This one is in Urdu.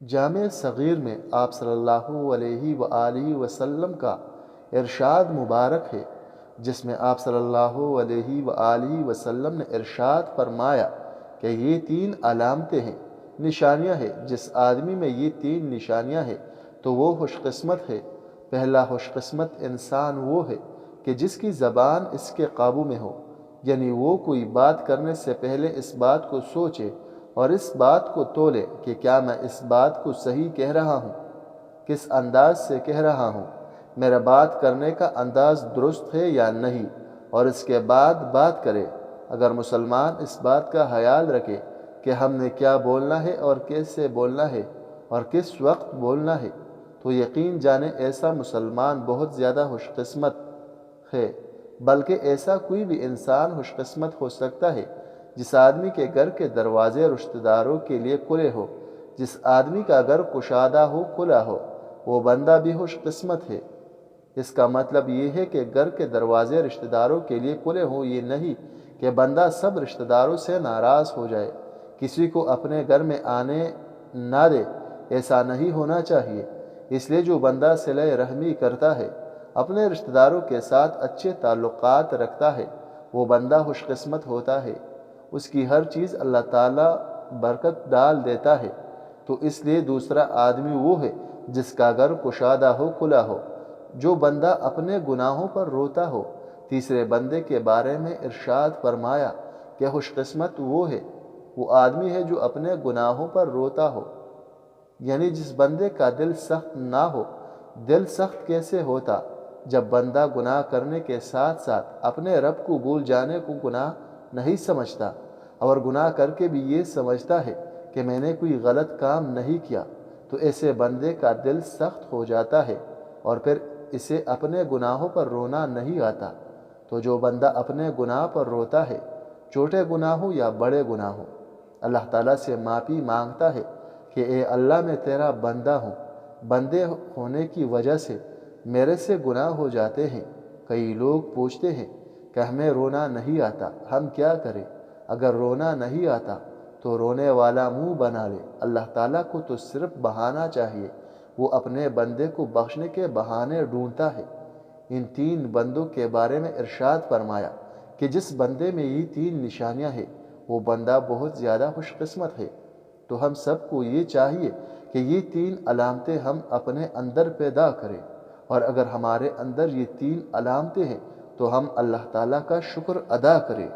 جامع صغیر میں آپ صلی اللہ علیہ وآلہ وسلم کا ارشاد مبارک ہے، جس میں آپ صلی اللہ علیہ وآلہ وسلم نے ارشاد فرمایا کہ یہ 3 علامتیں ہیں، نشانیاں ہیں۔ جس آدمی میں یہ 3 نشانیاں ہیں تو وہ خوش قسمت ہے۔ پہلا خوش قسمت انسان وہ ہے کہ جس کی زبان اس کے قابو میں ہو، یعنی وہ کوئی بات کرنے سے پہلے اس بات کو سوچے اور اس بات کو تولے کہ کیا میں اس بات کو صحیح کہہ رہا ہوں، کس انداز سے کہہ رہا ہوں، میرا بات کرنے کا انداز درست ہے یا نہیں، اور اس کے بعد بات کرے۔ اگر مسلمان اس بات کا خیال رکھے کہ ہم نے کیا بولنا ہے اور کیسے بولنا ہے اور کس وقت بولنا ہے، تو یقین جانے ایسا مسلمان بہت زیادہ خوش قسمت ہے۔ بلکہ ایسا کوئی بھی انسان خوش قسمت ہو سکتا ہے جس آدمی کے گھر کے دروازے رشتہ داروں کے لیے کھلے ہو، جس آدمی کا گھر کشادہ ہو، کھلا ہو، وہ بندہ بھی خوش قسمت ہے۔ اس کا مطلب یہ ہے کہ گھر کے دروازے رشتہ داروں کے لیے کھلے ہوں، یہ نہیں کہ بندہ سب رشتہ داروں سے ناراض ہو جائے، کسی کو اپنے گھر میں آنے نہ دے۔ ایسا نہیں ہونا چاہیے۔ اس لیے جو بندہ صلہ رحمی کرتا ہے، اپنے رشتہ داروں کے ساتھ اچھے تعلقات رکھتا ہے، وہ بندہ خوش قسمت ہوتا ہے۔ اس کی ہر چیز اللہ تعالیٰ برکت ڈال دیتا ہے۔ تو اس لیے دوسرا آدمی وہ ہے جس کا گھر کشادہ ہو، کھلا ہو، جو بندہ اپنے گناہوں پر روتا ہو۔ تیسرے بندے کے بارے میں ارشاد فرمایا کہ خوش قسمت وہ ہے، وہ آدمی ہے جو اپنے گناہوں پر روتا ہو، یعنی جس بندے کا دل سخت نہ ہو۔ دل سخت کیسے ہوتا؟ جب بندہ گناہ کرنے کے ساتھ ساتھ اپنے رب کو بھول جانے کو گناہ نہیں سمجھتا، اور گناہ کر کے بھی یہ سمجھتا ہے کہ میں نے کوئی غلط کام نہیں کیا، تو ایسے بندے کا دل سخت ہو جاتا ہے اور پھر اسے اپنے گناہوں پر رونا نہیں آتا۔ تو جو بندہ اپنے گناہ پر روتا ہے، چھوٹے گناہ ہو یا بڑے گناہ ہو، اللہ تعالیٰ سے معافی مانگتا ہے کہ اے اللہ میں تیرا بندہ ہوں، بندے ہونے کی وجہ سے میرے سے گناہ ہو جاتے ہیں۔ کئی لوگ پوچھتے ہیں کہ ہمیں رونا نہیں آتا، ہم کیا کریں؟ اگر رونا نہیں آتا تو رونے والا منہ بنا لے۔ اللہ تعالیٰ کو تو صرف بہانہ چاہیے، وہ اپنے بندے کو بخشنے کے بہانے ڈھونڈتا ہے۔ ان 3 بندوں کے بارے میں ارشاد فرمایا کہ جس بندے میں یہ 3 نشانیاں ہیں، وہ بندہ بہت زیادہ خوش قسمت ہے۔ تو ہم سب کو یہ چاہیے کہ یہ 3 علامتیں ہم اپنے اندر پیدا کریں، اور اگر ہمارے اندر یہ 3 علامتیں ہیں تو ہم اللہ تعالیٰ کا شکر ادا کریں۔